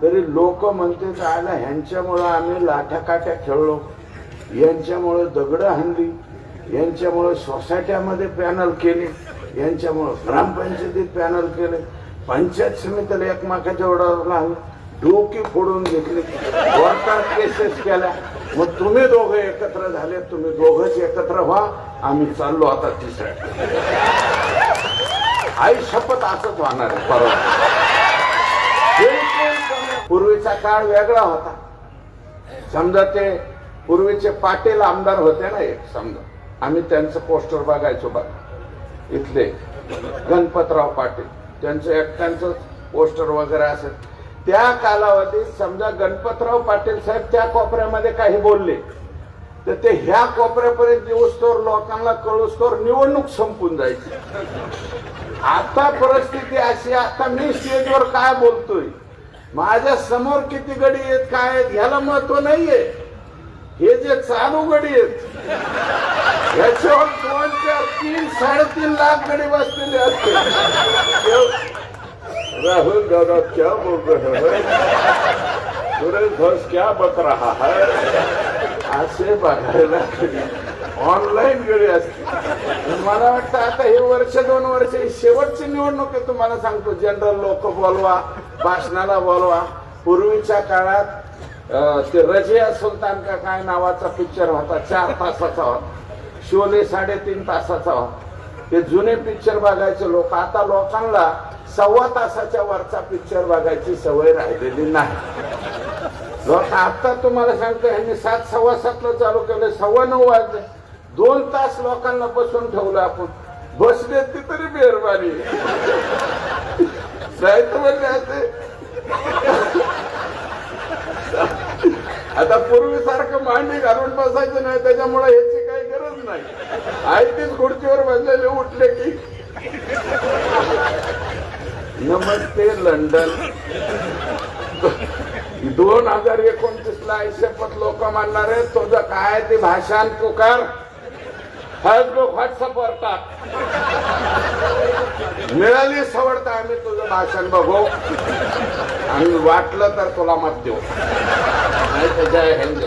तरी लोक म्हणते जायला ह्यांच्यामुळं आम्ही लाठ्याकाठ्या खेळलो, यांच्यामुळे दगड हाणली, यांच्यामुळे सोसायट्यामध्ये पॅनल केले, यांच्यामुळे ग्रामपंचायतीत पॅनल केले, पंचायत समितीला एकमेकाच्या ओढावला डोकी फोडून घेतली, कोर्टात केसेस केल्या. मग तुम्ही दोघं एकत्र झाले, तुम्ही दोघंच एकत्र व्हा, आम्ही चाललो आता तिसऱ्या. आई शपथ असंच होणार आहे परवा. पूर्वीचा काळ वेगळा होता. समजा ते पूर्वीचे पाटील आमदार होते ना, एक समजा आम्ही त्यांचं पोस्टर बघायचो बघा, इथले गणपतराव पाटील, त्यांचं एकट्यांचं पोस्टर वगैरे असेल. त्या कालावधीत समजा गणपतराव पाटील साहेब त्या कोपऱ्यामध्ये काही बोलले तर ते ह्या कोपऱ्यापर्यंत येऊस्तोवर लोकांना कळूस्तोवर निवडणूक संपून जायची. आता परिस्थिती अशी, आता मी स्टेजवर काय बोलतोय, माझ्या समोर किती गडी आहेत काय आहेत ह्याला महत्व नाहीये. हे जे चालू गडी आहेत याच्यावर 2, 4, 3, 3.5 लाख गडी बसलेले असते. राहुल दादा क्या बोल रहे हैं, सुरेश घोष क्या बक रहा है, असे बघायला ऑनलाईन गडी असते. मला वाटतं आता हे वर्ष 2 वर्ष शेवटची निवडणूक आहे. तुम्हाला सांगतो, जनरल लोक बोलवा, भाषणाला बोलवा. पूर्वीच्या काळात ते रजिया सुलतान का काय नावाचा पिक्चर होता, 4 तासाचा होता. शोले 3.5 तासाचा होता. ते जुने पिक्चर बघायचे लोक. आता लोकांना 1.25 तासाच्या वरचा पिक्चर बघायची सवय राहिलेली नाही. लोक आता तुम्हाला सांगतो, ह्यांनी 7, 7:15 चालू केलं, 9:15 वाजले. 2 तास लोकांना बसून ठेवलं. आपण बसले ती तरी मेहरबानी जायचं म्हणजे असे. आता पूर्वीसारखं मांडी घालून बसायचं नाही, त्याच्यामुळे याची काही गरज नाही. आहे तीच खुर्चीवर बसलेले, उठले की नमस्ते लंडन. 2029 ला शपथ लोक मानणार आहे. तुझं काय ते भाषण पुकार, फेसबुक व्हॉट्सअपवर टाक, मिळाली सवड तर आम्ही तुझं भाषण बघू आणि वाटलं तर तुला मत देऊ. नाही तर जय हिंद.